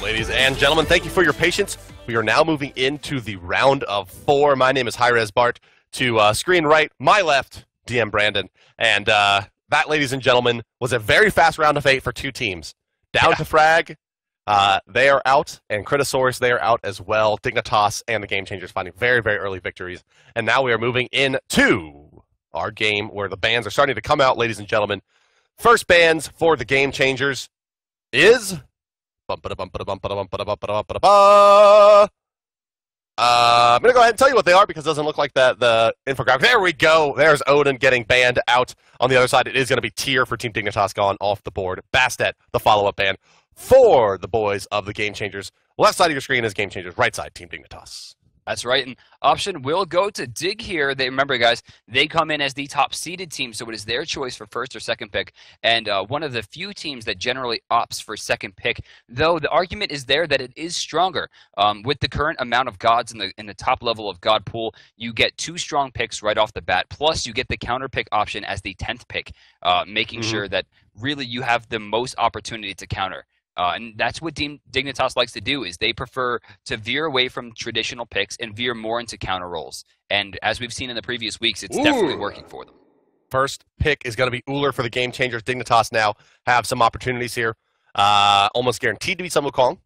Ladies and gentlemen, thank you for your patience. We are now moving into the round of 4. My name is hi-rez Bart. To screen right, my left, DM Brandon. And that, ladies and gentlemen, was a very fast round of 8 for 2 teams. Down to Frag, they are out, and Critosaurus, they are out as well. Dignitas and the Game Changers finding very, very early victories. And now we are moving into our game where the bans are starting to come out, ladies and gentlemen. First bans for the Game Changers is... I'm going to go ahead and tell you what they are because it doesn't look like the infographic. There we go. There's Odin getting banned out. On the other side, it is going to be Tier for Team Dignitas gone off the board. Bastet, the follow-up ban for the boys of the Game Changers. Left side of your screen is Game Changers. Right side, Team Dignitas. That's right, and option will go to Dig here. Remember, guys, they come in as the top-seeded team, so it is their choice for first or second pick, and one of the few teams that generally opts for second pick, though the argument is there that it is stronger. With the current amount of gods in the top level of god pool, you get 2 strong picks right off the bat, plus you get the counter pick option as the 10th pick, making sure that really you have the most opportunity to counter. And that's what Dignitas likes to do, is they prefer to veer away from traditional picks and veer more into counter rolls. And as we've seen in the previous weeks, it's definitely working for them. First pick is going to be Uller for the Game Changers. Dignitas now have some opportunities here. Almost guaranteed to be Sun Wukong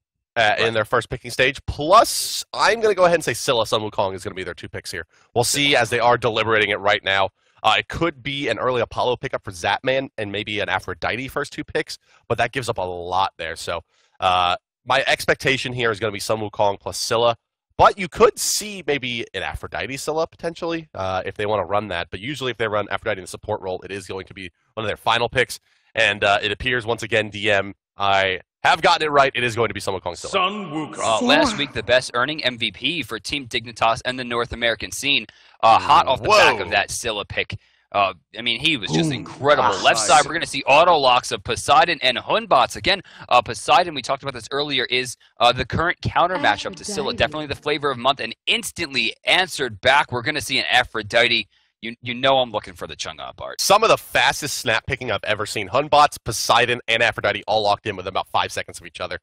in their first picking stage. Plus, I'm going to go ahead and say Scylla Sun Wukong is going to be their 2 picks here. We'll see as they are deliberating it right now. It could be an early Apollo pickup for Zapman and maybe an Aphrodite first 2 picks, but that gives up a lot there. So my expectation here is going to be Sun Wukong plus Scylla, but you could see maybe an Aphrodite Scylla potentially if they want to run that. But usually if they run Aphrodite in the support role, it is going to be one of their final picks. And it appears, once again, DM, I have gotten it right. It is going to be Sun Wukong Scylla. Sun Wukong. Last week, the best earning MVP for Team Dignitas and the North American scene. Hot off the back of that Scylla pick. I mean, he was just incredible. Left side, we're going to see auto locks of Poseidon and Hunbots. Again, Poseidon, we talked about this earlier, is the current counter matchup to Scylla. Definitely the flavor of month, and instantly answered back. We're going to see an Aphrodite. You know I'm looking for the Chang'e part. Some of the fastest snap picking I've ever seen. Hunbots, Poseidon, and Aphrodite all locked in with about 5 seconds of each other.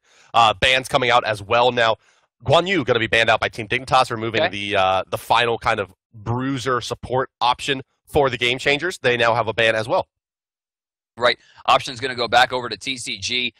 Bans coming out as well now. Guan Yu going to be banned out by Team Dignitas, removing the final kind of bruiser support option for the Game Changers. They now have a ban as well. Right. Option's going to go back over to TCG.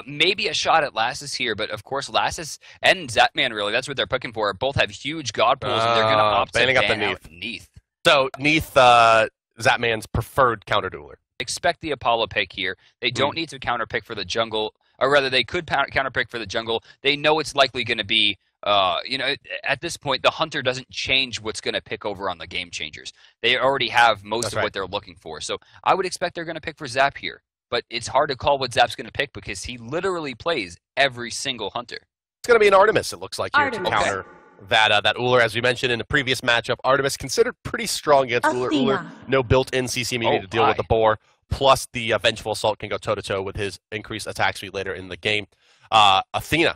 Maybe a shot at Lassus here, but of course Lassus and Zapman, really, that's what they're picking for. Both have huge god pools, and they're going to opt to ban out Neith. So Neith, Zapman's preferred counter dueler. Expect the Apollo pick here. They don't need to counter pick for the jungle, or rather they could counter pick for the jungle. They know it's likely going to be, at this point, the Hunter doesn't change what's going to pick over on the Game Changers. They already have most of what they're looking for. So I would expect they're going to pick for Zap here. But it's hard to call what Zap's going to pick because he literally plays every single Hunter. It's going to be an Artemis, it looks like, here to counter that Uller. As we mentioned in the previous matchup, Artemis considered pretty strong against Uller. Uller, no built-in CC immunity to deal with the boar. Plus, the Vengeful Assault can go toe-to-toe with his increased attack speed later in the game. Athena,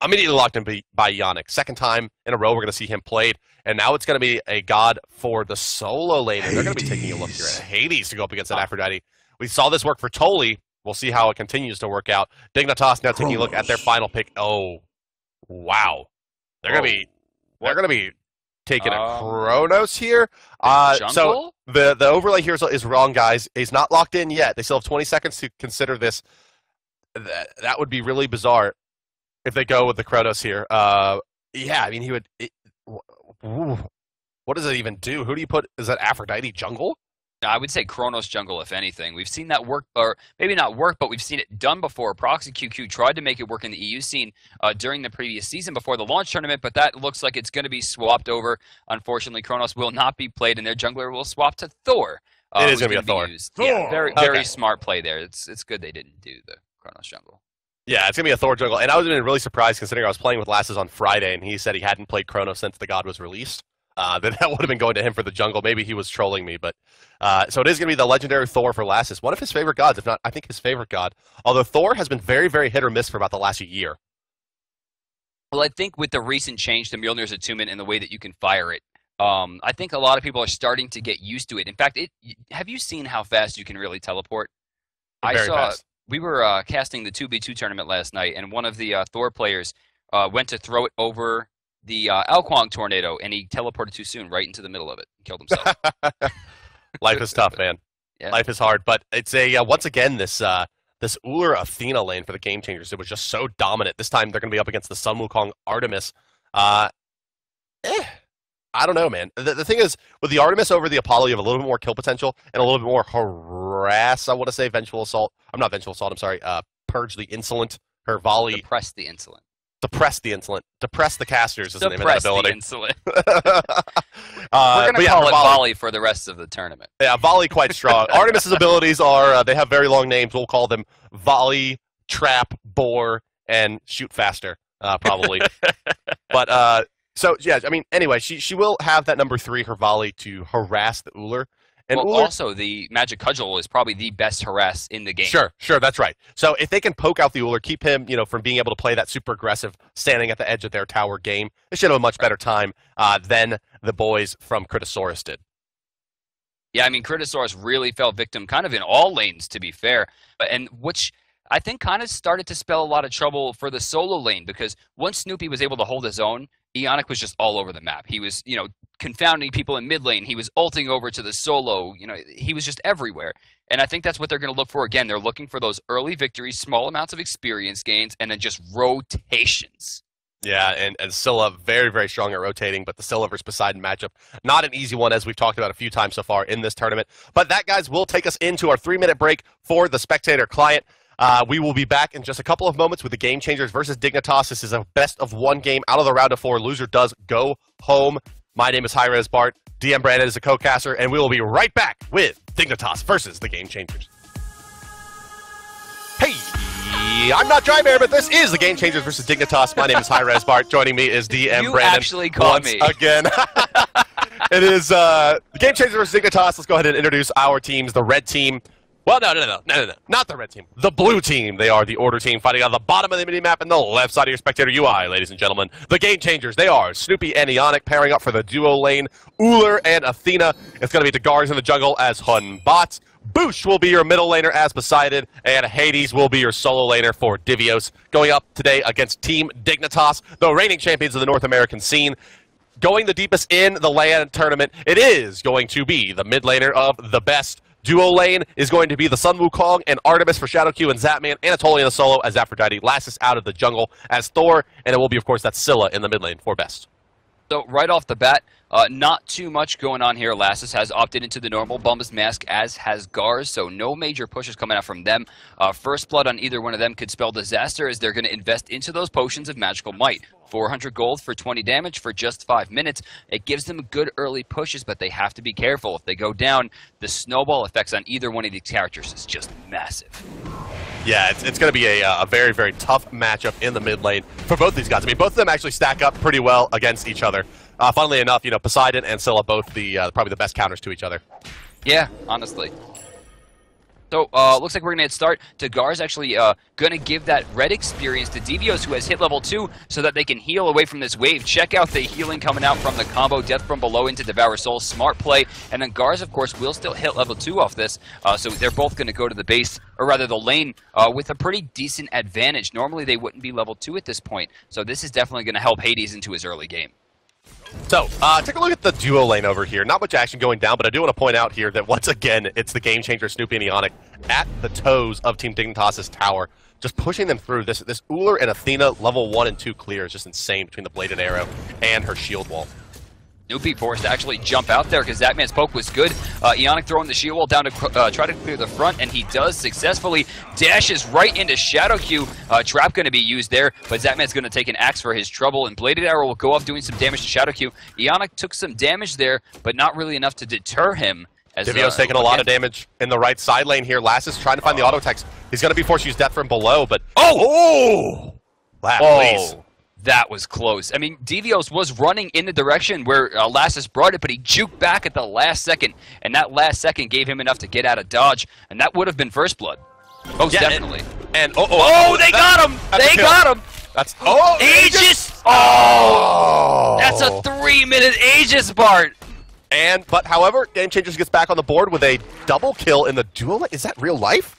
immediately locked in by Yannick. Second time in a row we're going to see him played. And now it's going to be a god for the solo lane. And they're going to be taking a look here at Hades to go up against that Aphrodite. We saw this work for Toli. We'll see how it continues to work out. Dignitas now taking a look at their final pick. Oh, wow. They're going to be taking a Kronos here. So the overlay here is wrong, guys. He's not locked in yet. They still have 20 seconds to consider this. That would be really bizarre if they go with the Kronos here. Yeah, I mean, he would... what does it even do? Who do you put? Is that Aphrodite jungle? I would say Kronos jungle, if anything. We've seen that work, or maybe not work, but we've seen it done before. Proxy QQ tried to make it work in the EU scene during the previous season before the launch tournament, but that looks like it's going to be swapped over. Unfortunately, Kronos will not be played, and their jungler will swap to Thor. It is going to be a Thor. Yeah, very smart play there. It's good they didn't do the Kronos jungle. Yeah, it's going to be a Thor jungle. And I was really surprised considering I was playing with Lassus on Friday, and he said he hadn't played Kronos since the god was released. That would have been going to him for the jungle. Maybe he was trolling me, but so it is going to be the legendary Thor for Lassus. One of his favorite gods, if not, I think his favorite god. Although Thor has been very, very hit or miss for about the last year. Well, I think with the recent change to Mjolnir's attunement and the way that you can fire it, I think a lot of people are starting to get used to it. In fact, have you seen how fast you can really teleport? Very fast. we were casting the 2v2 tournament last night, and one of the Thor players went to throw it over the Alquang tornado, and he teleported too soon right into the middle of it and killed himself. Life is tough, man. Yeah. Life is hard, but it's a once again this Ullr Athena lane for the Game Changers. It was just so dominant. This time they're going to be up against the Sun Wukong Artemis. I don't know, man. The thing is, with the Artemis over the Apollo, you have a little bit more kill potential and a little bit more harass. I want to say Vengeful Assault. I'm not Vengeful Assault. I'm sorry. Purge the Insolent. Her volley. Depress the Insolent. Depress the Insolent. Depress the Casters is the name of that ability. Depress the Insolent. We're going to call it volley for the rest of the tournament. Yeah, volley quite strong. Artemis's abilities are, they have very long names. We'll call them volley, trap, bore, and shoot faster, probably. But, so, yeah, I mean, anyway, she will have that number 3, her volley, to harass the Ullr. And well, also, the Magic Cudgel is probably the best harass in the game. Sure, that's right. So if they can poke out the Ullr, keep him, from being able to play that super aggressive, standing at the edge of their tower game, they should have a much better time than the boys from Critosaurus did. Yeah, I mean, Critosaurus really fell victim kind of in all lanes, to be fair, and which I think kind of started to spell a lot of trouble for the solo lane, because once Snoopy was able to hold his own, Eonic was just all over the map. He was, confounding people in mid lane. He was ulting over to the solo. He was just everywhere. And I think that's what they're going to look for again. They're looking for those early victories, small amounts of experience gains, and then just rotations. Yeah, and Scylla very, very strong at rotating, but the Scylla versus Poseidon matchup, not an easy one, as we've talked about a few times so far in this tournament. But that, guys, will take us into our 3-minute break for the Spectator client. We will be back in just a couple of moments with the Game Changers versus Dignitas. This is a best-of-1 game out of the round of 4. Loser does go home. My name is hi-rez Bart. DM Brandon is a co-caster, and we will be right back with Dignitas versus the Game Changers. Hey, I'm not Drybear, but this is the Game Changers versus Dignitas. My name is hi-rez Bart. Joining me is DM you Brandon. You actually called me. Again. It is the Game Changers versus Dignitas. Let's go ahead and introduce our teams. The red team. Well, no, not the red team. The blue team. They are the order team fighting on the bottom of the mini-map and the left side of your Spectator UI, ladies and gentlemen. The Game Changers. They are Snoopy and Eonic pairing up for the duo lane. Ullr and Athena. It's going to be Dagars in the jungle as Hun bots. Boosh will be your middle laner as Poseidon, and Hades will be your solo laner for Divios. Going up today against Team Dignitas, the reigning champions of the North American scene. Going the deepest in the LAN tournament, it is going to be the mid laner of the best. Duo lane is going to be the Sun Wukong and Artemis for Shadowq and Zapman, Anatoly in the solo as Aphrodite, Lassus out of the jungle as Thor, and it will be, of course, that's Scylla in the mid lane for best. So right off the bat, not too much going on here. Lassus has opted into the normal Bombus Mask, as has Gars, so no major pushes coming out from them. First blood on either one of them could spell disaster, as they're going to invest into those potions of magical might. 400 gold for 20 damage for just 5 minutes. It gives them good early pushes, but they have to be careful. If they go down, the snowball effects on either one of these characters is just massive. Yeah, it's going to be a very, very tough matchup in the mid lane for both these guys. I mean, both of them actually stack up pretty well against each other. Funnily enough, Poseidon and Scylla both probably the best counters to each other. Yeah, honestly. So, looks like we're going to start. Dagar's actually going to give that red experience to Divios, who has hit level 2, so that they can heal away from this wave. Check out the healing coming out from the combo. Death from below into Devour Soul. Smart play. And then Gars, of course, will still hit level 2 off this. So they're both going to go to the base, or rather the lane, with a pretty decent advantage. Normally they wouldn't be level 2 at this point. So this is definitely going to help Hades into his early game. So, take a look at the duo lane over here. Not much action going down, but I do want to point out here that once again, it's the Game Changer Snoopy and Eonic at the toes of Team Dignitas' tower, just pushing them through. This Ullr and Athena level 1 and 2 clear is just insane between the bladed arrow and her shield wall. Snoopy forced to actually jump out there because that man's poke was good. Eonic throwing the shield wall down to try to clear the front, and he does successfully. Dashes right into Shadowq. Trap going to be used there, but Zapman's going to take an axe for his trouble, and Bladed Arrow will go off doing some damage to Shadowq. Eonic took some damage there, but not really enough to deter him. Divio's taking a lot of damage in the right side lane here. Lassus trying to find the auto text. He's going to be forced to use death from below, but... Oh! Please. That was close. I mean, Divios was running in the direction where Lassus brought it, but he juked back at the last second, and that last second gave him enough to get out of dodge, and that would have been first blood. Most definitely. And they got him! They got him! That's Aegis! Oh! That's a 3-minute Aegis, Bart! But however, Game Changers gets back on the board with a double kill in the duel. Is that real life?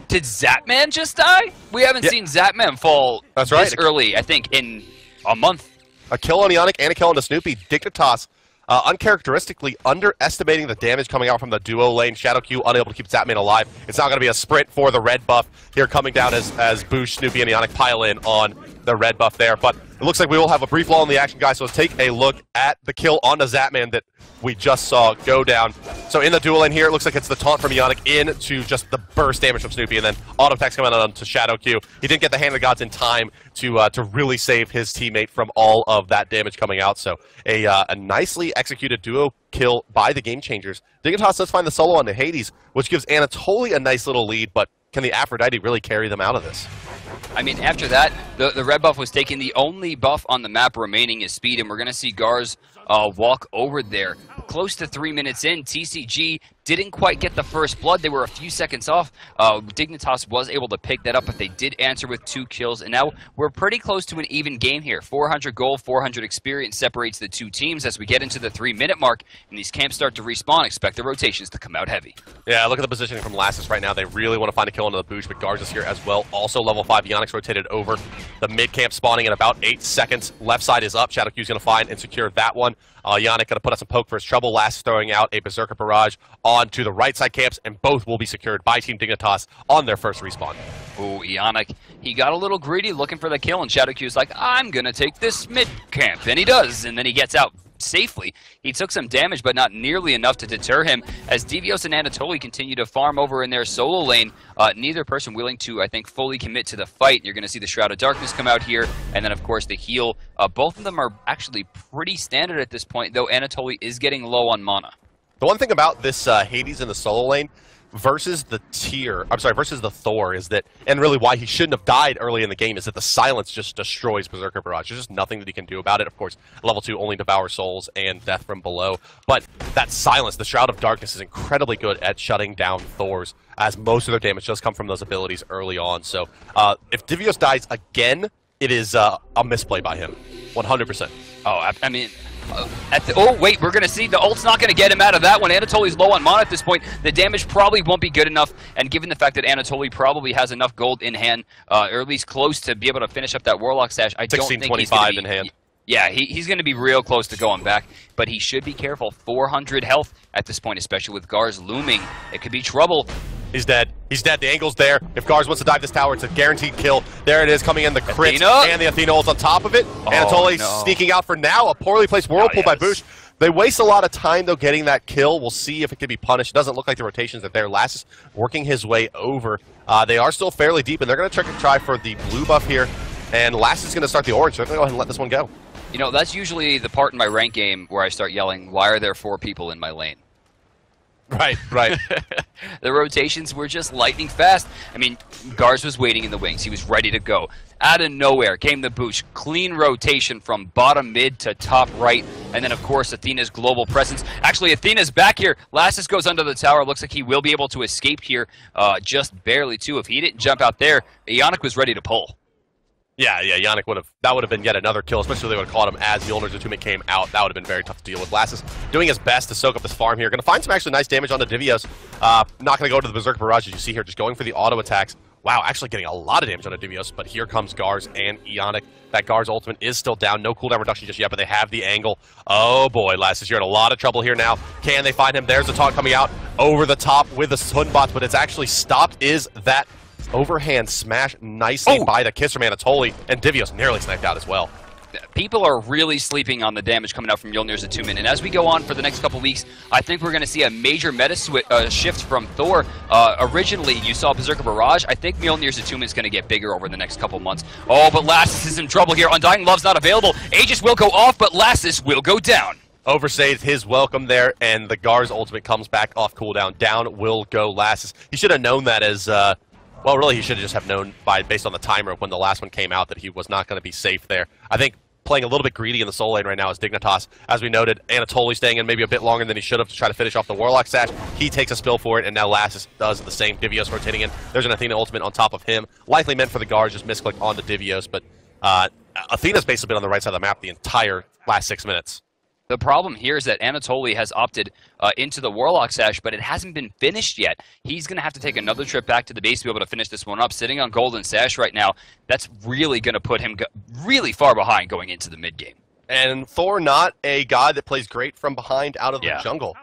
Did Zapman just die? We haven't seen Zapman fall this early, I think, in a month. A kill on Ionic and a kill on the Snoopy. Dignitas uncharacteristically underestimating the damage coming out from the duo lane. Shadow Q unable to keep Zapman alive. It's now going to be a sprint for the red buff here coming down as Boosh, Snoopy, and Ionic pile in on the red buff there. But it looks like we will have a brief lull in the action, guys, so let's take a look at the kill on the Zapman that we just saw go down. So in the duel lane here, it looks like it's the taunt from Ionic into just the burst damage from Snoopy, and then auto attacks coming on to Shadow Q. He didn't get the Hand of the Gods in time to really save his teammate from all of that damage coming out. So a nicely executed duo kill by the Game Changers. Dignitas does find the solo on the Hades, which gives Anatoly a nice little lead, but can the Aphrodite really carry them out of this? I mean, after that, the red buff was taken. The only buff on the map remaining is speed, and we're going to see Gars walk over there. Close to 3 minutes in, TCG didn't quite get the first blood. They were a few seconds off. Dignitas was able to pick that up, but they did answer with 2 kills, and now we're pretty close to an even game here. 400 gold, 400 experience separates the two teams as we get into the 3-minute mark, and these camps start to respawn. Expect the rotations to come out heavy. Yeah, look at the positioning from Lassus right now. They really want to find a kill into the Boosh, but Gars is here as well. Also level 5, Ionic's rotated over. The mid-camp spawning in about 8 seconds. Left side is up. Shadow Q's going to find and secure that one. Ionic going to put us some poke for his trouble. Lassus throwing out a Berserker Barrage onto the right side camps, and both will be secured by Team Dignitas on their first respawn. Ooh, Ionic, he got a little greedy looking for the kill, and Shadow Q's like, I'm going to take this mid-camp, and he does, and then he gets out safely. He took some damage, but not nearly enough to deter him, as Devios and Anatoly continue to farm over in their solo lane. Neither person willing to, I think, fully commit to the fight. You're going to see the Shroud of Darkness come out here, and then, of course, the heal. Both of them are actually pretty standard at this point, though Anatoly is getting low on mana. The one thing about this Hades in the solo lane versus the versus the Thor is that, and really why he shouldn't have died early in the game, is that the silence just destroys Berserker Barrage. There's just nothing that he can do about it. Of course, level 2 only Devour Souls and Death from below, but that silence, the Shroud of Darkness, is incredibly good at shutting down Thors, as most of their damage does come from those abilities early on. So if Devios dies again, it is a misplay by him, 100%. Oh, I mean... oh, wait, we're going to see the ult's not going to get him out of that one. Anatoly's low on mana at this point. The damage probably won't be good enough, and given the fact that Anatoly probably has enough gold in hand, or at least close to be able to finish up that Warlock stash, I don't think he's going to be... in hand. Yeah, he's going to be real close to going back, but he should be careful. 400 health at this point, especially with Gars looming. It could be trouble. He's dead. He's dead. The angle's there. If Gars wants to dive this tower, it's a guaranteed kill. There it is, coming in the crit, and the Athena ult on top of it. Oh, Anatoly sneaking out for now. A poorly placed Whirlpool by Boosh. They waste a lot of time, though, getting that kill. We'll see if it can be punished. It doesn't look like the rotations are there. Lassus working his way over. They are still fairly deep, and they're going to try for the blue buff here. And Lassus is going to start the orange, so they're going to go ahead and let this one go. You know, that's usually the part in my rank game where I start yelling, why are there 4 people in my lane? Right, right. The rotations were just lightning fast. I mean, Gars was waiting in the wings. He was ready to go. Out of nowhere came the Boosh. Clean rotation from bottom mid to top right. And then, of course, Athena's global presence. Actually, Athena's back here. Lassus goes under the tower. Looks like he will be able to escape here just barely, too. If he didn't jump out there, Ionic was ready to pull. Yeah, Ionic that would have been yet another kill, especially if they would have caught him as Mjolnir's Entombment came out. That would have been very tough to deal with. Lassus doing his best to soak up this farm here. Going to find some actually nice damage on the Divios. Not going to go to the Berserker Barrage, as you see here, just going for the auto attacks. Wow, actually getting a lot of damage on the Divios, but here comes Gars and Ionic. That Gars ultimate is still down. No cooldown reduction just yet, but they have the angle. Oh boy, Lassus, you're in a lot of trouble here now. Can they find him? There's the taunt coming out over the top with the Sunbots, but it's actually stopped. Is that overhand smash nicely by the kiss from Anatoly, and Divios nearly sniped out as well. People are really sleeping on the damage coming out from Mjolnir's Entombment, and as we go on for the next couple weeks, I think we're going to see a major meta shift from Thor. Originally, you saw Berserker Barrage. I think Mjolnir's Entombment is going to get bigger over the next couple months. Oh, but Lassus is in trouble here. Undying Love's not available. Aegis will go off, but Lassus will go down. Overstays his welcome there, and the Gars ultimate comes back off cooldown. Down will go Lassus. He should have known that as... well, really, he should have just have known based on the time rope when the last one came out that he was not going to be safe there. I think playing a little bit greedy in the soul lane right now is Dignitas. As we noted, Anatoly staying in maybe a bit longer than he should have to try to finish off the Warlock stash. He takes a spill for it, and now Lassus does the same. Divios rotating in. There's an Athena ultimate on top of him. Likely meant for the Gars, just misclick on the Divios, but Athena's basically been on the right side of the map the entire last 6 minutes. The problem here is that Anatoly has opted into the Warlock Sash, but it hasn't been finished yet. He's going to have to take another trip back to the base to be able to finish this one up. Sitting on Golden Sash right now, that's really going to put him really far behind going into the mid-game. And Thor, not a god that plays great from behind out of the jungle.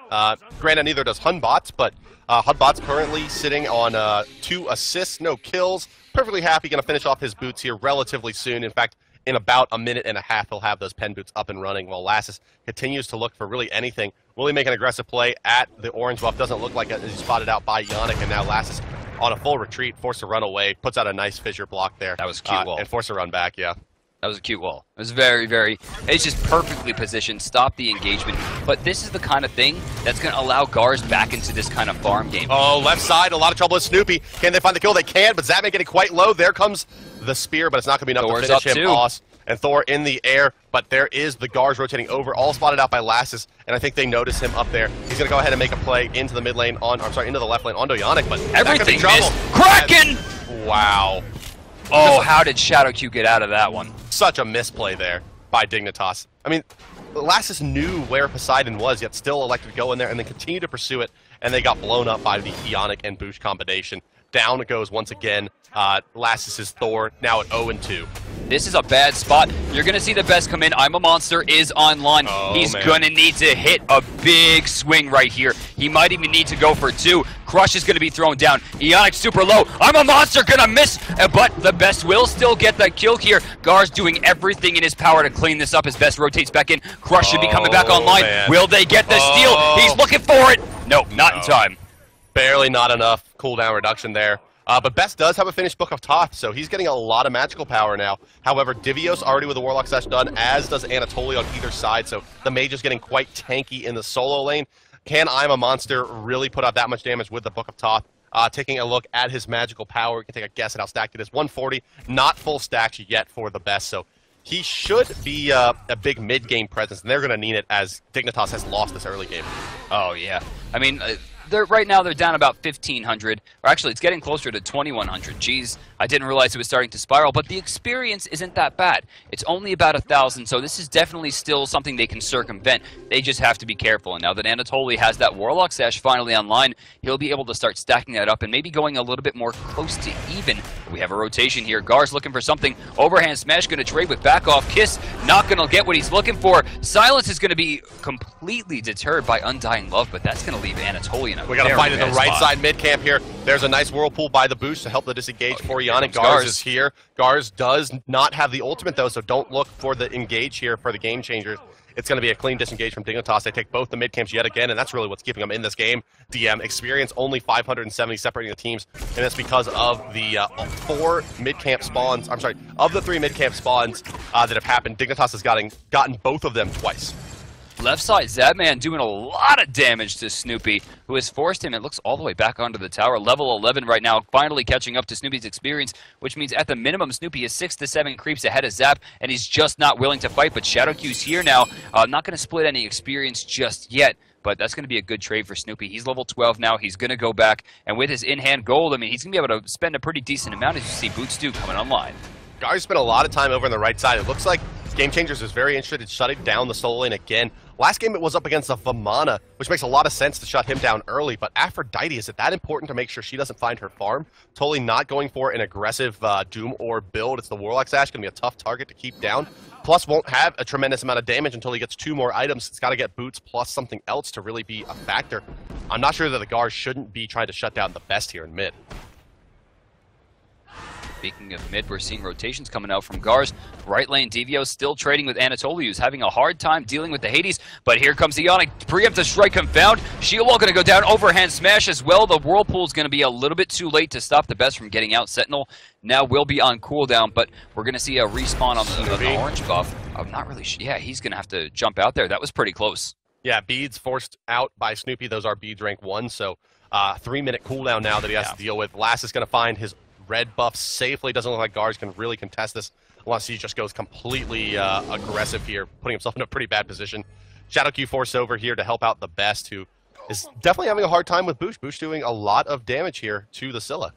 Granted, neither does Hunbots, but Hunbots currently sitting on 2 assists, no kills. Perfectly happy, going to finish off his boots here relatively soon. In fact, in about a minute and a half, he'll have those pen boots up and running while Lassus continues to look for really anything. Will he make an aggressive play at the orange buff? Doesn't look like it as he's spotted out by Yannick, and now Lassus on a full retreat, forced to run away, puts out a nice fissure block there. That was a cute wall. And forced to run back, yeah. That was a cute wall. It was very, it's just perfectly positioned, stop the engagement. But this is the kind of thing that's going to allow Gars back into this kind of farm game. Oh, left side, a lot of trouble with Snoopy. Can they find the kill? They can, but Zatman getting quite low. There comes the spear, but it's not going to be enough Thor's to finish him off. too. And Thor in the air, but there is the Gars rotating over, all spotted out by Lassus, and I think they notice him up there. He's going to go ahead and make a play into the mid lane, into the left lane onto Yannick, but everything missed. Kraken! Wow. Oh, how did ShadowQ get out of that one? Such a misplay there by Dignitas. I mean, Lassus knew where Poseidon was, yet still elected to go in there and then continue to pursue it, and they got blown up by the Yannick and Boosh combination. Down it goes once again. Lassus' Thor now at 0-2. This is a bad spot. You're going to see the best come in. I'm a Monster is online. He's going to need to hit a big swing right here. He might even need to go for 2. Crush is going to be thrown down. Yannick super low. I'm a Monster going to miss, but the best will still get that kill here. Gars doing everything in his power to clean this up. His best rotates back in. Crush should be coming back online. Man. Will they get the steal? He's looking for it. Nope, not in time. Barely not enough cooldown reduction there. But Best does have a finished Book of Thoth, so he's getting a lot of magical power now. However, Divios already with the Warlock Sash done, as does Anatoly on either side, so the mage is getting quite tanky in the solo lane. Can I'm a Monster really put out that much damage with the Book of Thoth? Taking a look at his magical power, we can take a guess at how stacked it is. 140, not full stacks yet for the Best, so he should be a big mid-game presence, and they're going to need it as Dignitas has lost this early game. Oh, yeah. I mean, right now they're down about 1,500, or actually it's getting closer to 2,100. Geez, I didn't realize it was starting to spiral, but the experience isn't that bad. It's only about 1,000, so this is definitely still something they can circumvent. They just have to be careful. And now that Anatoly has that Warlock Sash finally online, he'll be able to start stacking that up and maybe going a little bit more close to even. We have a rotation here. Gars looking for something. Overhand smash going to trade with back off kiss. Not going to get what he's looking for. Silence is going to be completely deterred by Undying Love, but that's going to leave Anatoly in a We got to fight in the right side mid camp here. There's a nice whirlpool by the boost to help the disengage for Yannick. Gars is here. Gars does not have the ultimate though, so don't look for the engage here for the game changers. It's going to be a clean disengage from Dignitas. They take both the mid camps yet again, and that's really what's keeping them in this game. DM experience only 570 separating the teams, and that's because of the 4 mid camp spawns. I'm sorry, of the 3 mid camp spawns that have happened, Dignitas has gotten both of them twice. Left side, Zadman doing a lot of damage to Snoopy, who has forced him, it looks, all the way back onto the tower. Level 11 right now, finally catching up to Snoopy's experience, which means at the minimum, Snoopy is 6 to 7 creeps ahead of Zap, and he's just not willing to fight. But ShadowQ's here now, not going to split any experience just yet, but that's going to be a good trade for Snoopy. He's level 12 now, he's going to go back, and with his in-hand gold, I mean, he's going to be able to spend a pretty decent amount, as you see Boots do coming online. Gars spent a lot of time over on the right side. It looks like Game Changers is very interested in shutting down the solo lane again. Last game it was up against the Vamana, which makes a lot of sense to shut him down early, but Aphrodite, is it that important to make sure she doesn't find her farm? Totally not going for an aggressive Doom Orb build. It's the Warlock Sash, going to be a tough target to keep down. Plus won't have a tremendous amount of damage until he gets 2 more items. It's got to get boots plus something else to really be a factor. I'm not sure that the Gars shouldn't be trying to shut down the Best here in mid. Speaking of mid, we're seeing rotations coming out from Gars. Right lane, Divio still trading with Anatoly, who's having a hard time dealing with the Hades. But here comes the Yannick. Preemptive strike confound. Shield wall going to go down. Overhand smash as well. The Whirlpool is going to be a little bit too late to stop the Best from getting out. Sentinel now will be on cooldown, but we're going to see a respawn on the orange buff. I'm not really sure. Yeah, he's going to have to jump out there. That was pretty close. Yeah, beads forced out by Snoopy. Those are beads rank 1, so 3-minute cooldown now that he has to deal with. Lass is going to find his red buff safely. Doesn't look like Gars can really contest this unless he just goes completely aggressive here, putting himself in a pretty bad position. ShadowQ forced over here to help out the Best, who is definitely having a hard time with Boosh. Boosh doing a lot of damage here to the Scylla.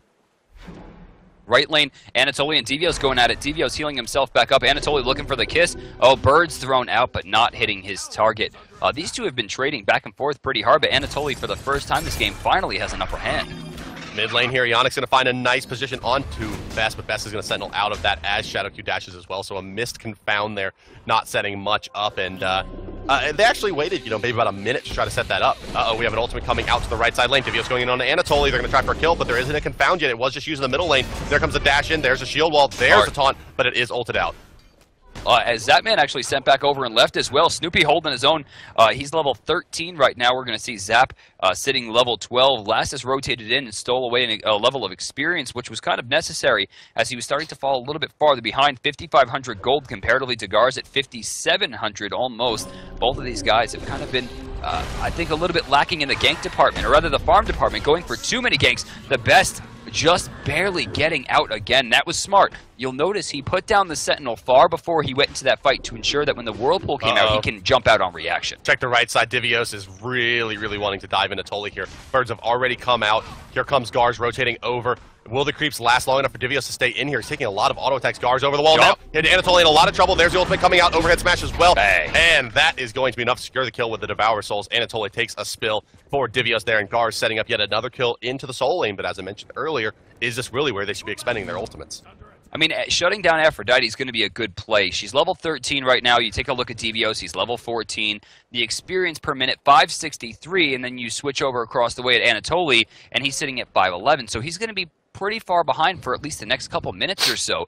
Right lane, Anatoly and Devios going at it. Devios healing himself back up. Anatoly looking for the kiss. Oh, Bird's thrown out, but not hitting his target. These two have been trading back and forth pretty hard, but Anatoly, for the first time this game, finally has an upper hand. Mid lane here, Ionic's going to find a nice position onto Best, but Best is going to sentinel out of that as Shadow Q dashes as well, so a missed confound there, not setting much up, and they actually waited, maybe about a minute to try to set that up. We have an ultimate coming out to the right side lane. Devios going in on Anatoly. They're going to try for a kill, but there isn't a confound yet. It was just using the middle lane. There comes a dash in. There's a shield wall. There's a taunt, but it is ulted out. As Zapman actually sent back over and left as well. Snoopy holding his own. He's level 13 right now. We're going to see Zap sitting level 12. Lassus rotated in and stole away a level of experience, which was kind of necessary as he was starting to fall a little bit farther behind. 5,500 gold comparatively to Garz at 5,700 almost. Both of these guys have kind of been, I think, a little bit lacking in the gank department, or rather the farm department, going for too many ganks. The Best just barely getting out again. That was smart. You'll notice he put down the Sentinel far before he went into that fight to ensure that when the Whirlpool came out, he can jump out on reaction. Check the right side. Devios is really, really wanting to dive into Tully here. Birds have already come out. Here comes Garz rotating over. Will the creeps last long enough for Devios to stay in here? He's taking a lot of auto attacks. Garz over the wall now. Hit Anatoly in a lot of trouble. There's the ultimate coming out. Overhead smash as well. Bang. And that is going to be enough to secure the kill with the Devour Souls. Anatoly takes a spill for Devios there, and Garz setting up yet another kill into the soul lane. But as I mentioned earlier, is this really where they should be expending their ultimates? I mean, shutting down Aphrodite is going to be a good play. She's level 13 right now. You take a look at Devios, he's level 14. The experience per minute, 563, and then you switch over across the way at Anatoly, and he's sitting at 511. So he's going to be pretty far behind for at least the next couple minutes or so.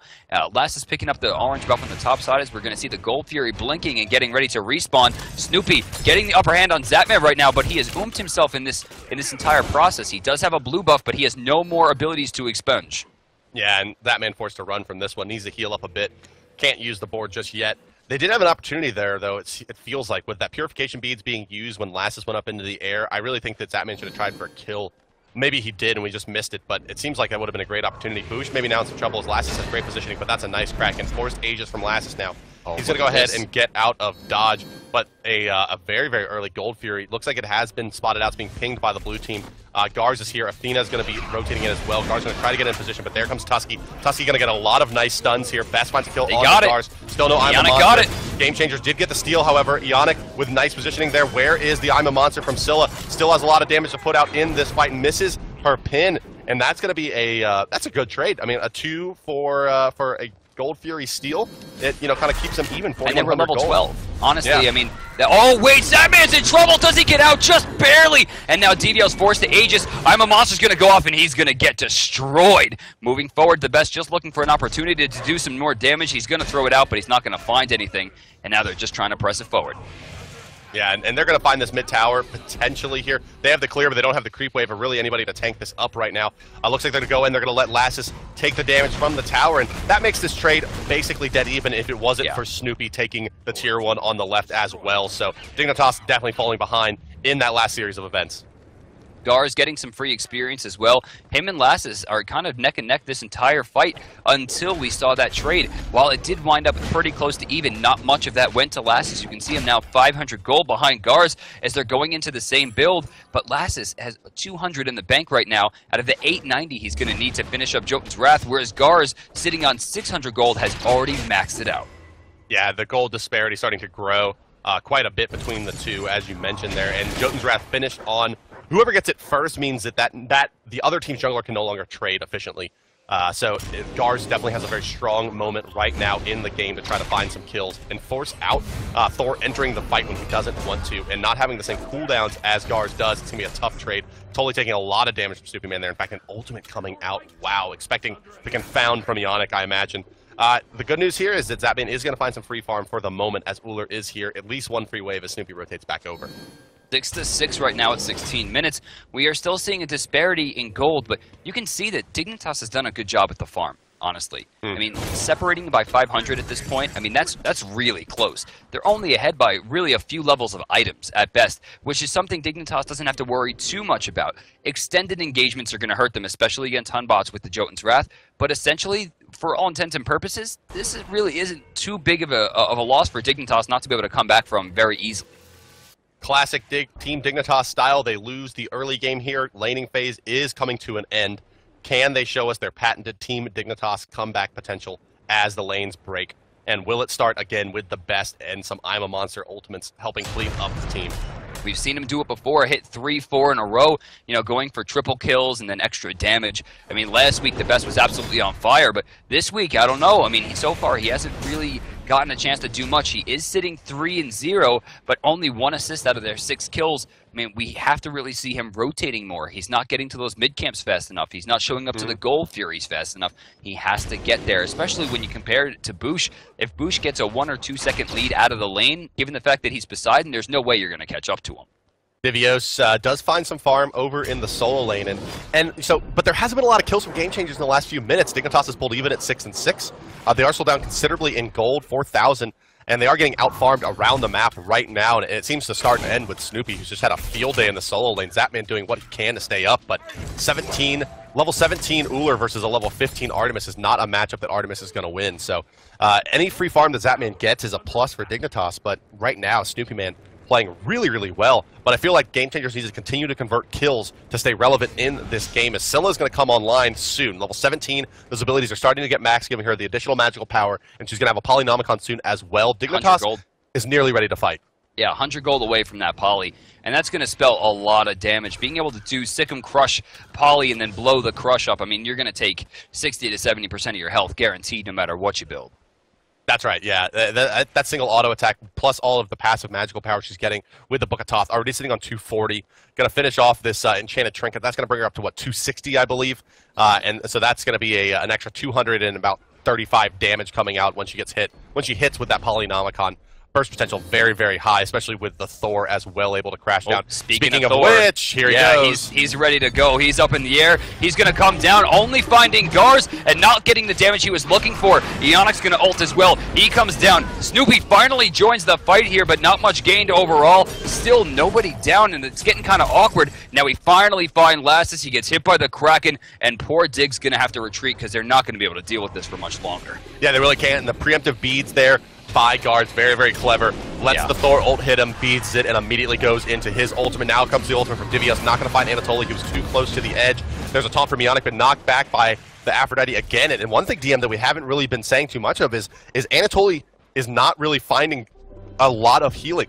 Last is picking up the orange buff on the top side as we're going to see the Gold Fury blinking and getting ready to respawn. Snoopy getting the upper hand on Zapman right now, but he has oomped himself in this entire process. He does have a blue buff, but he has no more abilities to expunge. Yeah, and that man forced to run from this one. Needs to heal up a bit. Can't use the board just yet. They did have an opportunity there, though, it feels like, with that Purification Beads being used when Lassus went up into the air. I really think that man should have tried for a kill. Maybe he did, and we just missed it, but it seems like that would have been a great opportunity. Boosh maybe now in some trouble as Lassus has great positioning, but that's a nice crack, and forced Aegis from Lassus now. He's going to go ahead and get out of dodge, but a very, very early Gold Fury. Looks like it has been spotted out. It's being pinged by the blue team. Garz is here. Athena's going to be rotating in as well. Garz going to try to get in position, but there comes Tusky. Tusky going to get a lot of nice stuns here. Best finds a kill on Garz. Still no I'm a Monster. Got it. Game Changers did get the steal, however. Ionic with nice positioning there. Where is the I'm a Monster from Scylla? Still has a lot of damage to put out in this fight. Misses her pin, and that's going to be that's a good trade. I mean, a 2 for a Gold Fury steal. It kind of keeps them even. And then we're level gold. 12. Honestly, yeah. I mean, oh wait, Zapman's in trouble. Does he get out? Just barely. And now Devios forced to Aegis. I'm a Monster's going to go off, and he's going to get destroyed. Moving forward, the Best just looking for an opportunity to do some more damage. He's going to throw it out, but he's not going to find anything. And now they're just trying to press it forward. Yeah, and they're going to find this mid tower potentially here. They have the clear, but they don't have the creep wave or really anybody to tank this up right now. Looks like they're going to go in. They're going to let Lassus take the damage from the tower, and that makes this trade basically dead even if it wasn't for Snoopy taking the tier 1 on the left as well. So Dignitas definitely falling behind in that last series of events. Garz getting some free experience as well. Him and Lassus are kind of neck and neck this entire fight until we saw that trade. While it did wind up pretty close to even, not much of that went to Lassus. You can see him now 500 gold behind Garz as they're going into the same build, but Lassus has 200 in the bank right now. Out of the 890 he's going to need to finish up Jotun's Wrath, whereas Garz, sitting on 600 gold, has already maxed it out. Yeah, the gold disparity starting to grow quite a bit between the two, as you mentioned there, and Jotun's Wrath finished on whoever gets it first means that the other team's jungler can no longer trade efficiently. So Garz definitely has a very strong moment right now in the game to try to find some kills and force out Thor entering the fight when he doesn't want to, and not having the same cooldowns as Garz does. It's going to be a tough trade. Totally taking a lot of damage from Snoopy Man there. In fact, an ultimate coming out. Wow, expecting the confound from Ionic, I imagine. The good news here is that Zapman is going to find some free farm for the moment as Uller is here. At least one free wave as Snoopy rotates back over. 6-6 right now at 16 minutes. We are still seeing a disparity in gold, but you can see that Dignitas has done a good job at the farm, honestly. I mean, separating by 500 at this point, I mean, that's really close. They're only ahead by really a few levels of items at best, which is something Dignitas doesn't have to worry too much about. Extended engagements are going to hurt them, especially against Hunbots with the Jotun's Wrath, but essentially, for all intents and purposes, this really isn't too big of a loss for Dignitas not to be able to come back from very easily. Classic Team Dignitas style. They lose the early game here. Laning phase is coming to an end. Can they show us their patented Team Dignitas comeback potential as the lanes break? And will it start again with the best and some I'm a Monster ultimates helping clean up the team? We've seen him do it before, hit 3-4 in a row, you know, going for triple kills and then extra damage. I mean, last week the best was absolutely on fire, but this week, I don't know. I mean, so far he hasn't really gotten a chance to do much. He is sitting 3-0, but only 1 assist out of their 6 kills. I mean, we have to really see him rotating more. He's not getting to those mid-camps fast enough. He's not showing up to the goal Furies fast enough. He has to get there, especially when you compare it to Boosh. If Boosh gets a 1 or 2 second lead out of the lane, given the fact that he's Poseidon, there's no way you're going to catch up to him. Divios does find some farm over in the solo lane, but there hasn't been a lot of kills from Game Changers in the last few minutes. Dignitas has pulled even at 6-6. They are still down considerably in gold, 4,000, and they are getting out-farmed around the map right now, and it seems to start and end with Snoopy, who's just had a field day in the solo lane. Zapman doing what he can to stay up, but level 17 Uller versus a level 15 Artemis is not a matchup that Artemis is going to win, so any free farm that Zapman gets is a plus for Dignitas, but right now, Snoopy Man playing really, really well, but I feel like Game Changers needs to continue to convert kills to stay relevant in this game, as Scylla is going to come online soon. Level 17, those abilities are starting to get max, giving her the additional magical power, and she's going to have a Polynomicon soon as well. Dignitas is nearly ready to fight. Yeah, 100 gold away from that Poly, and that's going to spell a lot of damage. Being able to do Sikkim Crush Poly and then blow the Crush up, I mean, you're going to take 60 to 70% of your health guaranteed no matter what you build. That's right, yeah. That single auto attack plus all of the passive magical power she's getting with the Book of Thoth, already sitting on 240. Going to finish off this Enchanted Trinket. That's going to bring her up to, what, 260, I believe? And so that's going to be an extra 200 and about 35 damage coming out when she gets hit. When she hits with that Polynomicon. Burst potential very, very high, especially with the Thor as well able to crash down. Speaking of Thor, which, here he goes. He's ready to go. He's up in the air. He's going to come down, only finding Gars and not getting the damage he was looking for. Eonic's going to ult as well. He comes down. Snoopy finally joins the fight here, but not much gained overall. Still nobody down, and it's getting kind of awkward. Now we finally find Lassus. He gets hit by the Kraken, and poor Dig's going to have to retreat because they're not going to be able to deal with this for much longer. Yeah, they really can't, and the preemptive beads there by Guards, very, very clever. Lets the Thor ult hit him, beats it, and immediately goes into his ultimate. Now comes the ultimate from Divios. Not going to find Anatoly. He was too close to the edge. There's a taunt from Ionic, but knocked back by the Aphrodite again. And one thing, DM, that we haven't really been saying too much of is Anatoly is not really finding a lot of healing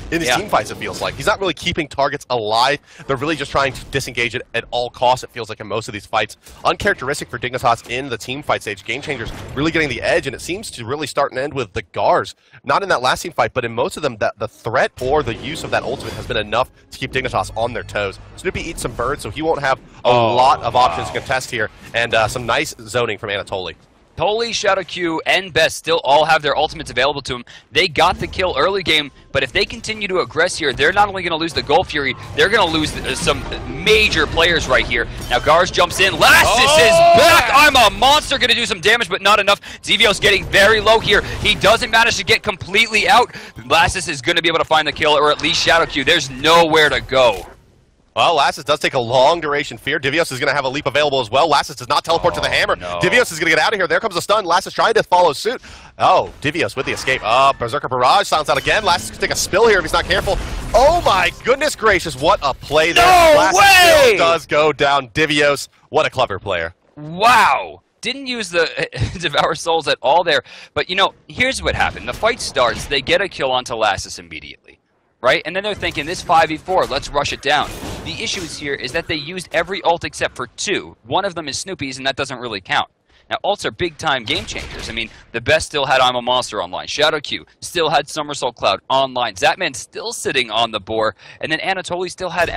in his team fights, it feels like. He's not really keeping targets alive. They're really just trying to disengage it at all costs, it feels like, in most of these fights. Uncharacteristic for Dignitas in the team fight stage. Game Changers really getting the edge, and it seems to really start and end with the Gars. Not in that last team fight, but in most of them, the threat or the use of that ultimate has been enough to keep Dignitas on their toes. Snoopy eats some birds, so he won't have a lot of options to contest here, and some nice zoning from Anatoly. Totally, Shadow Q, and Best still all have their ultimates available to them. They got the kill early game, but if they continue to aggress here, they're not only going to lose the Gold Fury, they're going to lose some major players right here. Now Gars jumps in. Lassus is back! I'm a monster, going to do some damage, but not enough. Xevios getting very low here. He doesn't manage to get completely out. Lassus is going to be able to find the kill, or at least Shadow Q. There's nowhere to go. Well, Lassus does take a long duration fear. Divios is going to have a leap available as well. Lassus does not teleport to the hammer. No. Divios is going to get out of here. There comes a stun. Lassus trying to follow suit. Oh, Divios with the escape. Berserker Barrage sounds out again. Lassus can take a spill here if he's not careful. Oh my goodness gracious, what a play there. No way! Still does go down. Divios, what a clever player. Wow. Didn't use the Devour Souls at all there. But, you know, here's what happened. The fight starts. They get a kill onto Lassus immediately. Right? And then they're thinking, this 5v4, let's rush it down. The issue here is that they used every ult except for 2. One of them is Snoopy's, and that doesn't really count. Now, ults are big-time game changers. I mean, the Best still had I'm a Monster online. Shadow Q still had Somersault Cloud online. Zapman still sitting on the boar. And then Anatoly still had,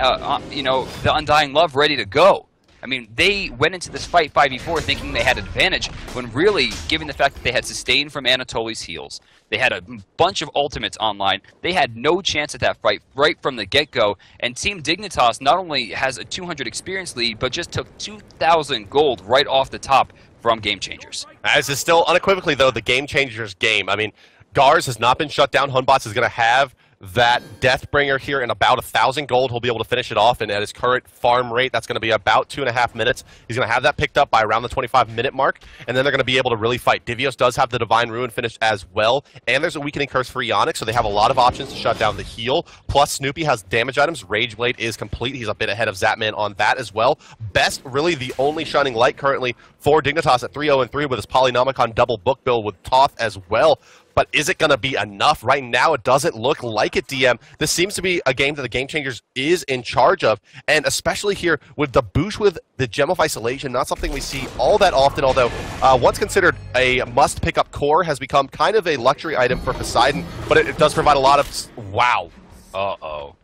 you know, the Undying Love ready to go. I mean, they went into this fight 5v4 thinking they had advantage, when really, given the fact that they had sustained from Anatoly's heals, they had a bunch of ultimates online, they had no chance at that fight right from the get-go, and Team Dignitas not only has a 200 experience lead, but just took 2,000 gold right off the top from Game Changers. This is still unequivocally, though, the Game Changers game. I mean, Gars has not been shut down. Hunbots is going to have that Deathbringer here in about 1,000 gold. He'll be able to finish it off, and at his current farm rate, that's going to be about 2.5 minutes. He's going to have that picked up by around the 25-minute mark, and then they're going to be able to really fight. Divios does have the Divine Ruin finished as well, and there's a Weakening Curse for Ionic, so they have a lot of options to shut down the heal. Plus, Snoopy has damage items. Rage Blade is complete. He's a bit ahead of Zapman on that as well. Best, really the only shining light currently for Dignitas at 3-0-3 with his Polynomicon double book build with Toth as well. But is it going to be enough? Right now, it doesn't look like it, DM. This seems to be a game that the Game Changers is in charge of, and especially here with the boost with the Gem of Isolation, not something we see all that often, although once considered a must-pick-up core has become kind of a luxury item for Poseidon, but it does provide a lot of... Wow. Uh-oh.